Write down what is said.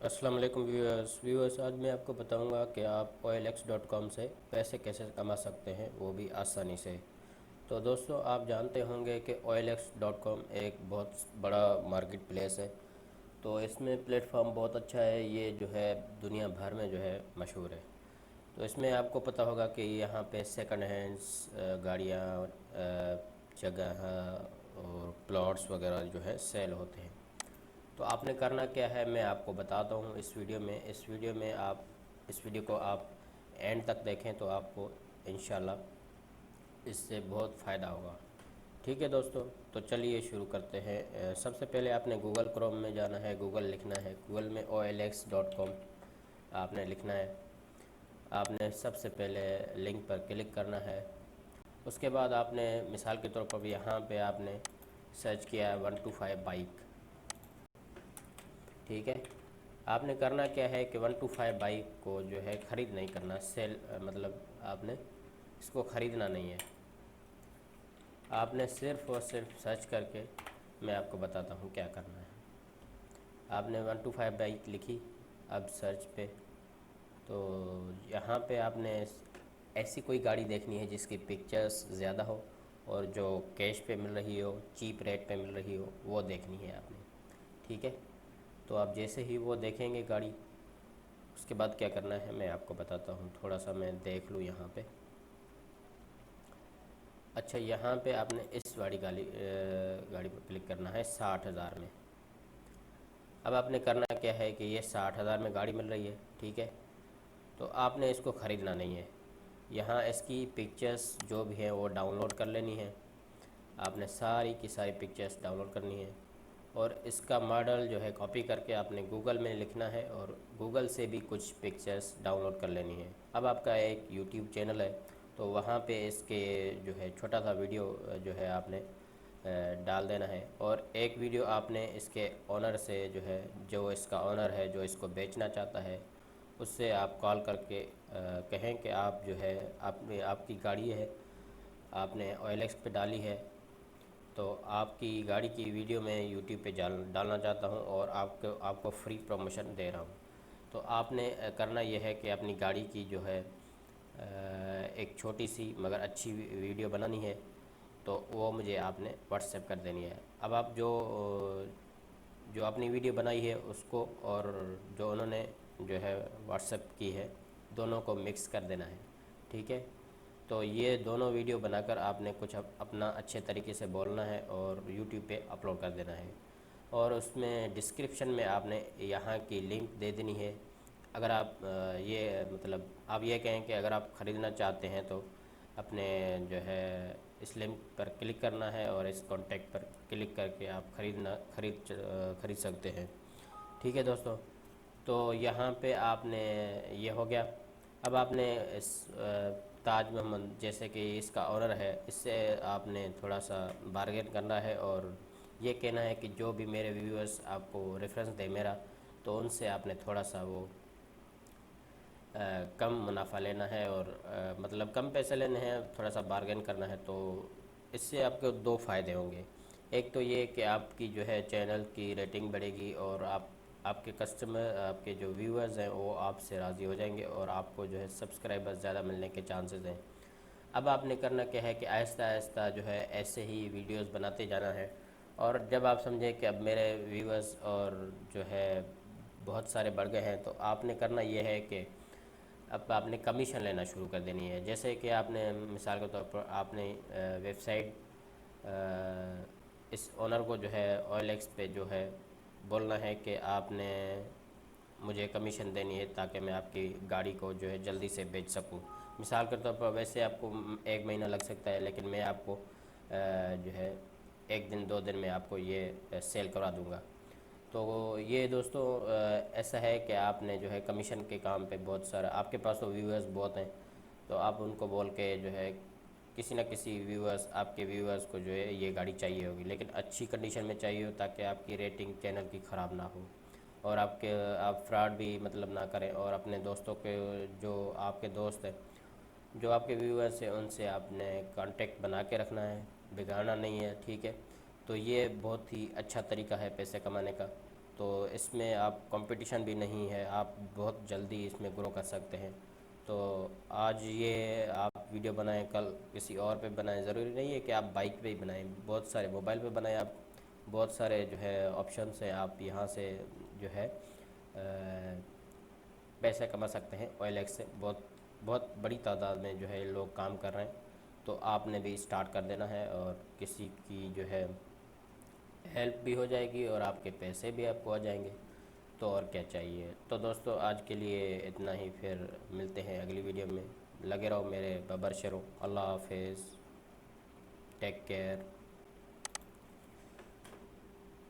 अस्सलाम वालेकुम व्यूअर्स आज मैं आपको बताऊंगा कि आप OLX.com से पैसे कैसे कमा सकते हैं, वो भी आसानी से। तो दोस्तों, आप जानते होंगे कि OLX.com एक बहुत बड़ा मार्केट प्लेस है। तो इसमें प्लेटफॉर्म बहुत अच्छा है, ये जो है दुनिया भर में जो है मशहूर है। तो इसमें आपको पता होगा कि यहाँ पे सेकंड हैंड्स गाड़ियाँ, जगह और प्लॉट्स वगैरह जो है सेल होते हैं। तो आपने करना क्या है, मैं आपको बताता हूँ इस वीडियो में आप इस वीडियो को आप एंड तक देखें तो आपको इंशाल्लाह इससे बहुत फ़ायदा होगा। ठीक है दोस्तों, तो चलिए शुरू करते हैं। सबसे पहले आपने गूगल क्रोम में जाना है, गूगल लिखना है, गूगल में OLX.com आपने लिखना है। आपने सबसे पहले लिंक पर क्लिक करना है। उसके बाद आपने मिसाल के तौर पर यहाँ पे आपने सर्च किया है 125 बाइक। ठीक है, आपने करना क्या है कि 125 बाइक को जो है ख़रीद नहीं करना, सेल मतलब आपने इसको ख़रीदना नहीं है। आपने सिर्फ़ और सिर्फ सर्च करके, मैं आपको बताता हूँ क्या करना है। आपने 125 बाइक लिखी, अब सर्च पे, तो यहाँ पे आपने ऐसी कोई गाड़ी देखनी है जिसकी पिक्चर्स ज़्यादा हो और जो कैश पे मिल रही हो, चीप रेट पे मिल रही हो, वो देखनी है आपने। ठीक है, तो आप जैसे ही वो देखेंगे गाड़ी, उसके बाद क्या करना है मैं आपको बताता हूँ। थोड़ा सा मैं देख लूँ यहाँ पे। अच्छा, यहाँ पे आपने इस गाड़ी पर क्लिक करना है 60,000 में। अब आपने करना क्या है कि ये 60,000 में गाड़ी मिल रही है, ठीक है, तो आपने इसको ख़रीदना नहीं है। यहाँ इसकी पिक्चर्स जो भी हैं वो डाउनलोड कर लेनी है। आपने सारी की सारी पिक्चर्स डाउनलोड करनी है और इसका मॉडल जो है कॉपी करके आपने गूगल में लिखना है और गूगल से भी कुछ पिक्चर्स डाउनलोड कर लेनी है। अब आपका एक यूट्यूब चैनल है, तो वहाँ पे इसके जो है छोटा सा वीडियो जो है आपने डाल देना है। और एक वीडियो आपने इसके ओनर से जो है, जो इसका ओनर है, जो इसको बेचना चाहता है, उससे आप कॉल करके कहें कि आप जो है आपकी गाड़ी है, आपने OLX पे डाली है, तो आपकी गाड़ी की वीडियो मैं यूट्यूब पे डालना चाहता हूँ और आपको फ्री प्रमोशन दे रहा हूँ। तो आपने करना यह है कि अपनी गाड़ी की जो है एक छोटी सी मगर अच्छी वीडियो बनानी है, तो वो मुझे आपने व्हाट्सएप कर देनी है। अब आप जो अपनी वीडियो बनाई है उसको और जो उन्होंने जो है व्हाट्सएप की है, दोनों को मिक्स कर देना है। ठीक है, तो ये दोनों वीडियो बनाकर आपने कुछ अपना अच्छे तरीके से बोलना है और यूट्यूब पे अपलोड कर देना है। और उसमें डिस्क्रिप्शन में आपने यहाँ की लिंक दे देनी है। अगर आप ये मतलब आप ये कहें कि अगर आप ख़रीदना चाहते हैं तो अपने जो है इस लिंक पर क्लिक करना है और इस कॉन्टैक्ट पर क्लिक करके आप खरीद सकते हैं। ठीक है दोस्तों, तो यहाँ पे आपने ये हो गया। अब आपने इस ताज मोहम्मद, जैसे कि इसका ऑनर है, इससे आपने थोड़ा सा बार्गेन करना है और ये कहना है कि जो भी मेरे व्यूअर्स आपको रेफरेंस दे मेरा, तो उनसे आपने थोड़ा सा वो कम मुनाफा लेना है और मतलब कम पैसे लेने हैं, थोड़ा सा बार्गेन करना है। तो इससे आपको दो फ़ायदे होंगे। एक तो ये कि आपकी जो है चैनल की रेटिंग बढ़ेगी और आपके कस्टमर, आपके जो व्यूअर्स हैं, वो आपसे राज़ी हो जाएंगे और आपको जो है सब्सक्राइबर्स ज़्यादा मिलने के चांसेस हैं। अब आपने करना क्या है कि आहिस्ता आहिस्ता जो है ऐसे ही वीडियोस बनाते जाना है। और जब आप समझें कि अब मेरे व्यूअर्स और जो है बहुत सारे बढ़ गए हैं, तो आपने करना ये है कि अब आपने कमीशन लेना शुरू कर देनी है। जैसे कि आपने मिसाल के तौर पर आपने वेबसाइट इस ओनर को जो है OLX पे जो है बोलना है कि आपने मुझे कमीशन देनी है ताकि मैं आपकी गाड़ी को जो है जल्दी से बेच सकूं। मिसाल के तौर पर वैसे आपको 1 महीना लग सकता है, लेकिन मैं आपको जो है 1 दिन 2 दिन में आपको ये सेल करवा दूंगा। तो ये दोस्तों ऐसा है कि आपने जो है कमीशन के काम पे बहुत सारा, आपके पास तो व्यूअर्स बहुत हैं, तो आप उनको बोल के जो है किसी न किसी व्यूअर्स, आपके व्यूअर्स को जो है ये गाड़ी चाहिए होगी, लेकिन अच्छी कंडीशन में चाहिए हो ताकि आपकी रेटिंग चैनल की ख़राब ना हो और आप फ्रॉड भी मतलब ना करें। और अपने दोस्तों के, जो आपके दोस्त हैं, जो आपके व्यूअर्स हैं, उनसे आपने कांटेक्ट बना के रखना है, बिगाड़ना नहीं है। ठीक है, तो ये बहुत ही अच्छा तरीका है पैसे कमाने का। تو اس میں آپ کمپٹیشن بھی نہیں ہے، آپ بہت جلدی اس میں گرو کر سکتے ہیں۔ تو آج یہ آپ ویڈیو بنائیں، کل کسی اور پہ بنائیں، ضروری نہیں ہے کہ آپ بائک پہ ہی بنائیں، بہت سارے موبائل پہ بنائیں آپ، بہت سارے جو ہے آپشنس ہیں، آپ یہاں سے جو ہے پیسے کما سکتے ہیں۔ OLX ایکس سے بہت بہت بڑی تعداد میں جو ہے لوگ کام کر رہے ہیں، تو آپ نے بھی اسٹارٹ کر دینا ہے، اور کسی کی جو ہے ہیلپ بھی ہو جائے گی اور آپ کے پیسے بھی آپ کو آ جائیں گے، تو اور کیا چاہیے۔ تو دوستو آج کے لیے اتنا ہی، پھر ملتے ہیں اگلی ویڈیو میں، لگے رہو میرے ببر شروع۔ اللہ حافظ، ٹیک کیئر۔